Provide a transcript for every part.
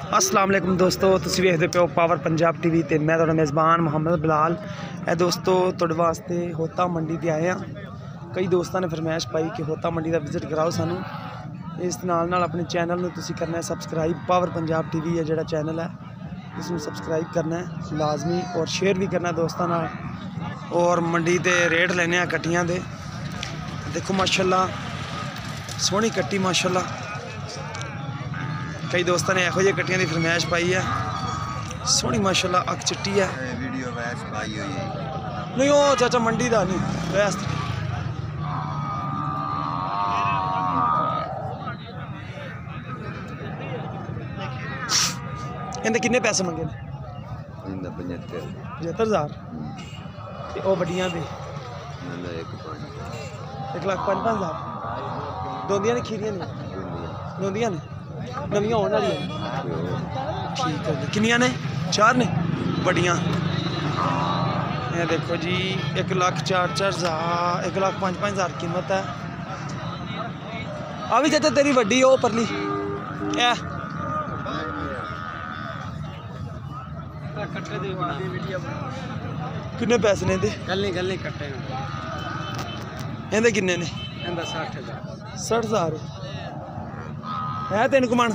अस्सलाम वालेकुम दोस्तों, तुसीं वेखदे पिओ पावर पंजाब टीवी ते मैं तुहाडा मेज़बान मुहम्मद बिलाल। दोस्तों तुहाडे वास्ते होता मंडी ते आए हैं। कई दोस्तों ने फरमाइश पाई कि होता मंडी का विजिट कराओ सानू। इस नाल अपने चैनल में तुसीं करना है सबसक्राइब। पावर पंजाब टीवी है जिहड़ा चैनल है इसमें सबसक्राइब करना है लाजमी और शेयर भी करना है दोस्तों नाल। और मंडी ते रेट लेने कट्टियां दे। देखो माशाल्लाह सोहनी कट्टी माशाल्लाह। कई दोस्तों ने यहो कट्टियां की फरमाइश पाई है। सोहनी माशाल्लाह अख चिट्टी है। वीडियो वैस पाई हुई है नहीं वो चाचा मंडी का नहीं वैस। इन्हें किन्ने पैसे मंगे ने? 75,000। वो वड्डियां दे 1,05,500। दोंदियां ने खीरियां ने दोंदियां ने नवियां होने वाली ठीक है जी। किन्नियां ने? 4 ने बड़ियां। ये देखो जी 1,04,000 1,05,500 कीमत है। आ भी चाचा तेरी वड्डी ओ परली ए किन्ने पैसे ने दे? गल कट्टे किन्ने ने? 60,000 है। 3 कमान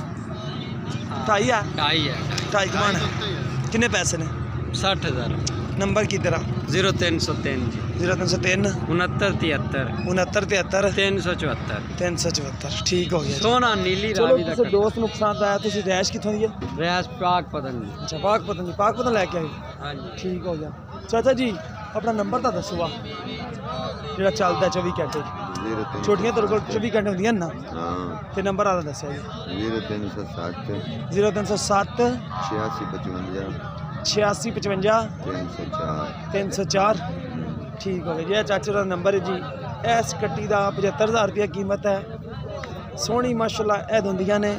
2.5 कमान किन्ने पैसे ने? 60,000। नंबर की तरह 0303 जी 0303 6973 374 ठीक हो गया। सोना नीली चलो किसी दोस्त नुकसान आया तुम रैश कितों दी है? रैश पाक पतन। अच्छा पाक पतन लैके आए। हाँ जी ठीक हो गया। चाचा जी अपना नंबर तो दसो जो चलता 24 घंटे छोटियां तेरे को 24 घंटे होंगे ना तो नंबर आता दस जी 0307 8655 304 ठीक हो गया जी। चाचे का नंबर है जी। इस कट्टी का 75,000 रुपया कीमत है। सोहनी माशाल्लाह ए दोंदियां ने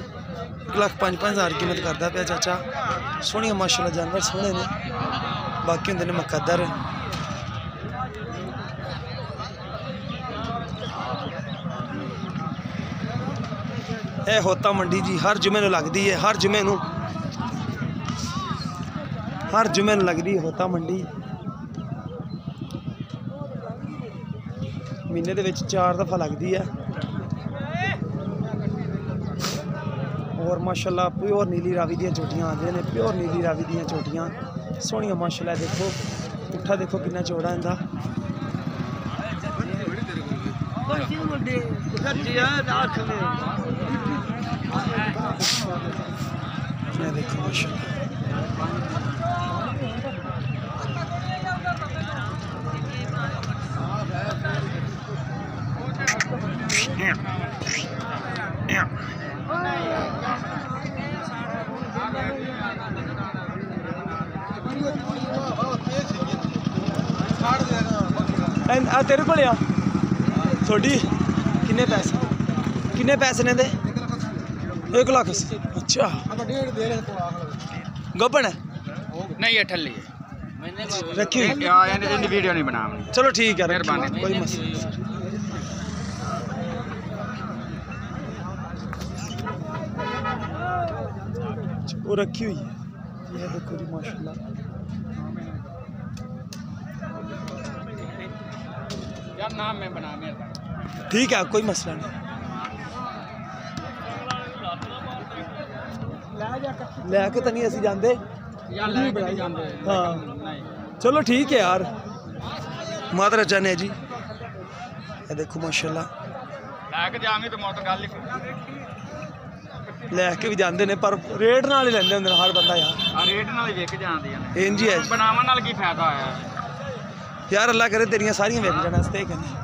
1,05,500 कीमत करता पाया चाचा। सोहनिया माशाल्लाह जानवर सोहने ने बाकी होंगे ने मुकद्दर। यह होता मंडी जी हर जुमे लगती है। हर जुमे लगती है होता मंडी। महीने के 4 दफ़ा लगती है। और माशाल्लाह प्योर नीली रावी दी चोटियां आते हैं। प्योर नीली रावी दी चोटियां सोहनिया माशाल्लाह। देखो पुट्ठा देखो कितना चौड़ा इनका। देखो माशाल्लाह तेरे को थोड़ी किन्ने पैसे ने दे? 1 लाख। अच्छा गब्बन है नहीं है ठल्ली रखी वीडियो नहीं बना। चलो ठीक है मेहरबानी कोई मसला नहीं। वो रखी हुई है ये देखो जी माशाल्लाह। नाम में बना ठीक है कोई मसला नहीं। लैके तो नहीं असी जाते। हाँ चलो ठीक है यार मातरा चाहने जी। ये देखो माशाल्लाह लैके भी जाते हैं पर रेट नाल ही लेंदे होंदे हर बंदा यार। रेट नाल ही विक जांदी है इंज ही है बनावन नाल की फायदा होया यार। अल्लाह करे तेरियां सारियां विक जाने वास्ते कहने।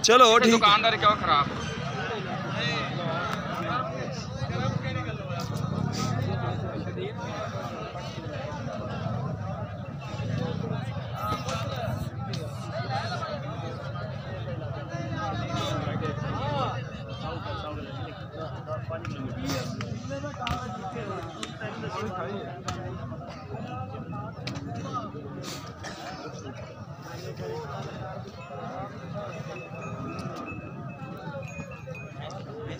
चलो ठीक। दुकानदार क्यों खराब पानी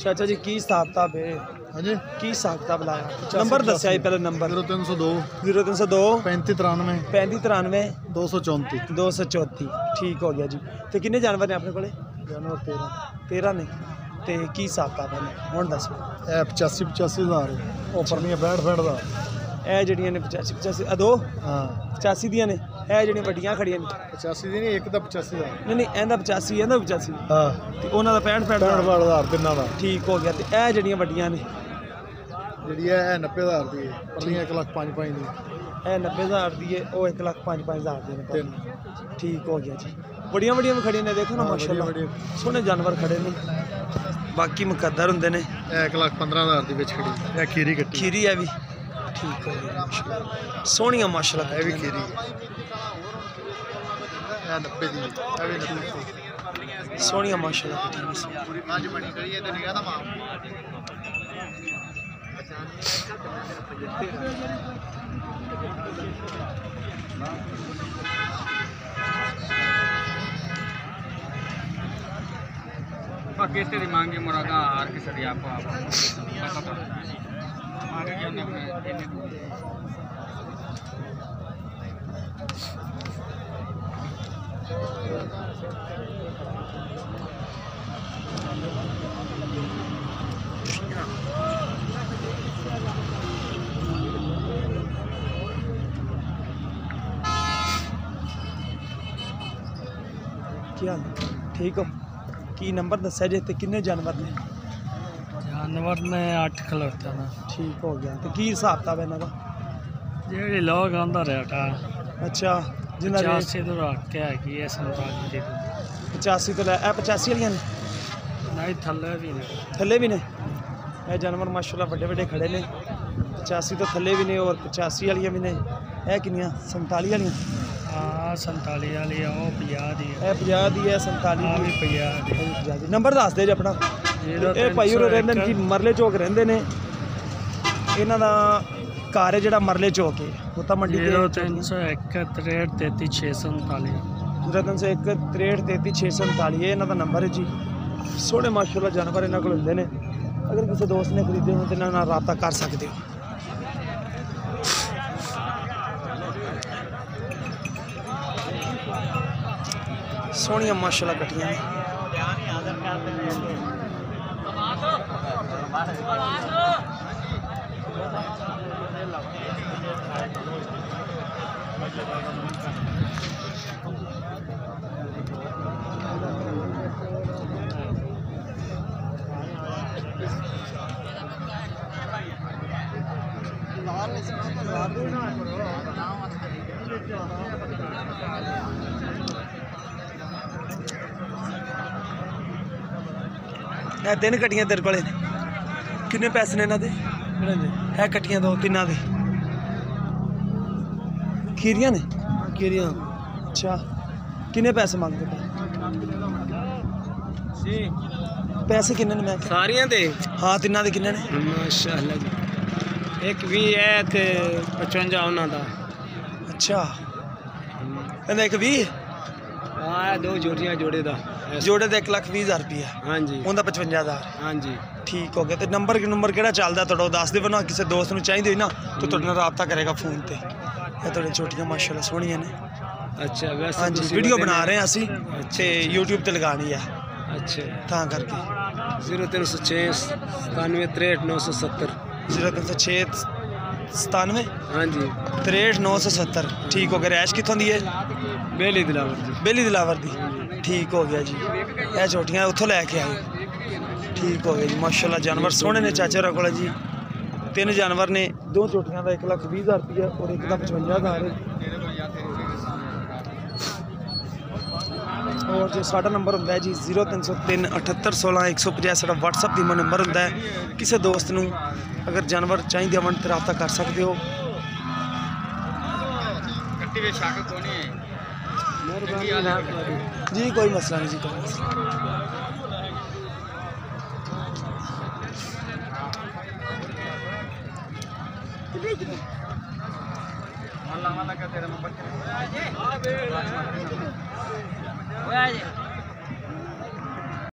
ਚਾਚਾ ਜੀ ਕੀ ਹਿਸਾਬ ਕਿਤਾਬ ਹੈ? ਹਾਂਜੀ ਕੀ ਹਿਸਾਬ ਕਿਤਾਬ ਲਾਇਆ? ਨੰਬਰ ਦੱਸਿਆ ਜੀ ਪਹਿਲਾਂ ਨੰਬਰ 0302 0302 3593 3593 234 234 ਠੀਕ ਹੋ ਗਿਆ ਜੀ। ਤੇ ਕਿੰਨੇ ਜਾਨਵਰ ਨੇ ਆਪਣੇ ਕੋਲੇ? ਜਾਨਵਰ 13 13 ਨੇ। ਤੇ ਕੀ ਹਿਸਾਬ ਕਿਤਾਬ ਹੈ ਹੁਣ ਦੱਸੋ? ਇਹ 85 ਹਜ਼ਾਰ ਉਪਰਲੀਆਂ 65 ਦਾ। ਇਹ ਜਿਹੜੀਆਂ ਨੇ 85 ਅਦੋ ਹਾਂ 85 ਦੀਆਂ ਨੇ। ਇਹ ਜਿਹੜੀਆਂ ਵੱਡੀਆਂ ਖੜੀਆਂ ਨੇ 85 ਦੀ ਨਹੀਂ, ਇੱਕ ਦਾ 85 ਦਾ। ਨਹੀਂ ਨਹੀਂ ਇਹਦਾ 85 ਇਹਦਾ 85 ਹਾਂ ਤੇ ਉਹਨਾਂ ਦਾ 65 ਹਜ਼ਾਰ ਤਿੰਨਾਂ ਦਾ। ਠੀਕ ਹੋ ਗਿਆ। ਤੇ ਇਹ ਜਿਹੜੀਆਂ ਵੱਡੀਆਂ ਨੇ ਜਿਹੜੀ ਹੈ ਇਹ 90 ਹਜ਼ਾਰ ਦੀ ਹੈ, ਪਰਲੀਆਂ 1 ਲੱਖ 5 ਦੀ। ਇਹ 90,000 ਦੀ ਹੈ, ਉਹ 1 ਲੱਖ 5,000 ਦੀ ਨੇ। ਤਿੰਨ ਠੀਕ ਹੋ ਗਿਆ ਜੀ। ਬੜੀਆਂ ਬੜੀਆਂ ਵੀ ਖੜੀਆਂ ਨੇ, ਦੇਖੋ ਨਾ ਹਾਂ, ਮਾਸ਼ਾਅੱਲਾ ਬੜੀਆਂ। ਸੋਹਣੇ ਜਾਨਵਰ ਖੜੇ ਨੇ। ਬਾਕੀ ਮੁਕੱਦਰ ਹੁੰਦੇ ਨੇ। ਇਹ 1 ਲੱਖ 15 ਹਜ਼ਾਰ ਦੀ ਵਿੱਚ ਖੜੀ। ਇਹ ਖੀਰੀ ਕੱਟੀ। ਖੀਰੀ ਹੈ ਵੀ ਠੀਕ ਹੋ ਗਿਆ ਮਾਸ਼ਾਅੱਲਾ। ਸੋਹਣੀਆਂ ਮਾਸ਼ਾਅੱਲਾ ਇਹ ਵੀ ਕੱਟੀਆਂ ਖੀਰੀ ਹੈ। ਇਹ 90 ਦੀ ਇਹ ਵੀ 90 ਨੇ। ਸੋਹਣੀਆਂ ਮਾਸ਼ਾਅੱਲਾ ਕੱਟੀਆਂ ਨੇ। ਅੱਜ ਬਣੀ ਖੜੀ ਹੈ ਤੇ ਨਿਗਾਹ ਦਾ ਮਾਂ। किस्ते दी मांगी मुरादा हर किसी दी आपको पता तो मांगे कि हमने ਕੀ ਹਾਲ ਠੀਕ ਹੋ? ਕੀ ਨੰਬਰ ਦੱਸਿਆ ਜੇ? ਤੇ ਕਿੰਨੇ ਜਾਨਵਰ ਨੇ? जानवर ने 8 खिलौते ना ਠੀਕ ਹੋ ਗਿਆ। ਤੇ ਕੀ ਹਿਸਾਬ ਕਿਤਾਬ ਇਹਨਾਂ ਦਾ? जेडी लोग आंदा रेटा ਅੱਛਾ ਜਿਨ੍ਹਾਂ ਦੇ 85 तो रख के है ये 47 दी 85 ਤੋਂ ਲੈ ਇਹ 85 ਵਾਲੀਆਂ ਨੇ। नहीं थल्ले भी नहीं ਥੱਲੇ ਵੀ ਨੇ। ਇਹ ਜਾਨਵਰ ਮਾਸ਼ਾਅੱਲਾ ਵੱਡੇ ਵੱਡੇ ਖੜੇ ਨੇ। 85 ਤੋਂ ਥੱਲੇ ਵੀ ਨੇ ਔਰ 85 ਵਾਲੀਆਂ ਵੀ ਨੇ। ਇਹ ਕਿੰਨੀਆਂ? 47 ਵਾਲੀਆਂ। हाँ 47 वाली है वो 50 दी है ਇਹ 50 ਦੀ ਹੈ, 47 हाँ ਦੀ भी ਹੈ। 50 दी 50 ਦੀ। ਨੰਬਰ ਦੱਸ ਦੇ ਜੀ ਆਪਣਾ। 0301 ਇਹ ਭਾਈ ਉਹ ਰਹਿੰਦੇ ਨੇ ਕਿ ਮਰਲੇ ਚੌਕ ਰਹਿੰਦੇ ਨੇ। ਇਹਨਾਂ ਦਾ ਘਰ ਹੈ ਜਿਹੜਾ ਮਰਲੇ ਚੌਕ ਹੈ, ਹੋਤਾ ਮੰਡੀ ਦੇ 0301 63 33 639 0301 63 33 639 ਇਹ ਇਹਨਾਂ ਦਾ ਨੰਬਰ ਹੈ ਜੀ। ਸੋਹਣੇ ਮਾਸ਼ਾਅੱਲਾ ਜਾਨਵਰ ਇਹਨਾਂ ਕੋਲ ਹੁੰਦੇ ਨੇ। ਅਗਰ ਕਿਸੇ ਦੋਸਤ ਨੇ ਖਰੀਦੇ ਹੋਣ ਤਾਂ ਇਹਨਾਂ ਨਾਲ ਰਾਬਤਾ ਕਰ ਸਕਦੇ ਹੋ। ਸੋਹਣੀਆਂ ਮਾਸ਼ਾਅੱਲਾ ਕੱਟੀਆਂ ਨੇ। ਇਹ 3 ਕੱਟੀਆਂ ਤੇਰੇ ਕੋਲੇ ਕਿੰਨੇ ਪੈਸੇ ਨੇ ਇਹਨਾਂ ਦੇ? ਇਹ ਕੱਟੀਆਂ ਦੋ ਤਿੰਨਾਂ ਦੇ ਖੀਰੀਆਂ ਨੇ। ਖੀਰੀਆਂ ਅੱਛਾ ਕਿੰਨੇ ਪੈਸੇ ਮੰਗਦੇ ਪਏ? ਪੈਸੇ ਕਿੰਨੇ ਨੇ? ਮੈਂ सारियां दे ਹਾਂ ਤਿੰਨਾਂ ਦੇ ਕਿੰਨੇ ਨੇ? माशाअल्लाह जी एक भी है ते 55 ਉਹਨਾਂ ਦਾ ਅੱਛਾ ਇਹਦਾ ਇੱਕ 20 ਹਾਂ ਦੋ ਜੋੜੀਆਂ ਜੋੜੇ ਦਾ ਜੋੜੇ ਦਾ 1,20,000 ਰੁਪਇਆ ਹਾਂਜੀ ਉਹਦਾ 55,000। ਹਾਂਜੀ ਠੀਕ ਹੋ ਗਿਆ। ਤੇ ਨੰਬਰ ਕਿਹੜਾ ਚੱਲਦਾ ਤੁਹਾਡਾ ਉਹ ਦੱਸ ਦਿਓ ਨਾ। ਕਿਸੇ ਦੋਸਤ ਨੂੰ ਚਾਹੀਦੀ ਹੋਈ ਨਾ ਤਾਂ ਤੁਹਾਡੇ ਨਾਲ ਰਾਬਤਾ ਕਰੇਗਾ ਫੋਨ ਤੇ। ਇਹ ਤੁਹਾਡੇ ਛੋਟੀਆਂ ਮਾਸ਼ਾਅੱਲਾ ਸੋਹਣੀਆਂ ਨੇ। ਅੱਛਾ ਵੈਸੇ ਹਾਂਜੀ ਤੁਸੀਂ ਵੀਡੀਓ ਬਤੇ ਬਣਾ ਰਹੇ ਹਾਂ ਅਸੀਂ ਤੇ YouTube ਤੇ ਲਗਾਣੀ ਆ ਅੱਛਾ ਤਾਂ ਕਰਕੇ। 0306 97 63 970 0306 97 ਹਾਂਜੀ 63 970 ਠੀਕ ਹੋ ਗਿਆ। ਰੈਸ਼ ਕਿੱਥੋਂ ਦੀ ਹੈ? ਬੇਲੀ ਦਿਲਾਵਰ ਜੀ ਬੇਲੀ ਦਿਲਾਵਰ ਦੀ। ਠੀਕ ਹੋ ਗਿਆ ਜੀ। ਇਹ ਛੋਟੀਆਂ ਉੱਥੋਂ ਲੈ ਕੇ ਆਏ। ਠੀਕ ਹੋ ਗਿਆ ਜੀ ਮਾਸ਼ਾਅੱਲਾ ਜਾਨਵਰ ਸੋਹਣੇ ਨੇ ਚਾਚੇ ਹੋਰਾਂ ਕੋਲ ਜੀ। 3 ਜਾਨਵਰ ਨੇ। 2 ਛੋਟੀਆਂ ਦਾ 1,20,000 ਰੁਪਇਆ ਔਰ ਇੱਕ ਦਾ 55,000 ਹੈ। ਔਰ ਜੋ ਸਾਡਾ ਨੰਬਰ ਹੁੰਦਾ ਹੈ ਜੀ 0303 78 16 150 ਸਾਡਾ WhatsApp ਦੀ ਨੰਬਰ ਹੁੰਦਾ ਹੈ। ਕਿਸੇ ਦੋਸਤ ਨੂੰ ਅਗਰ ਜਾਨਵਰ ਚਾਹੀਦੇ ਹੋਣ ਤਾਂ ਰਾਬਤਾ ਕਰ ਸਕਦੇ ਹੋ। कट्टी में शाक कोनी है जी कोई मसला नहीं जी कोई मसला। अल्लाह वाला का तेरा नंबर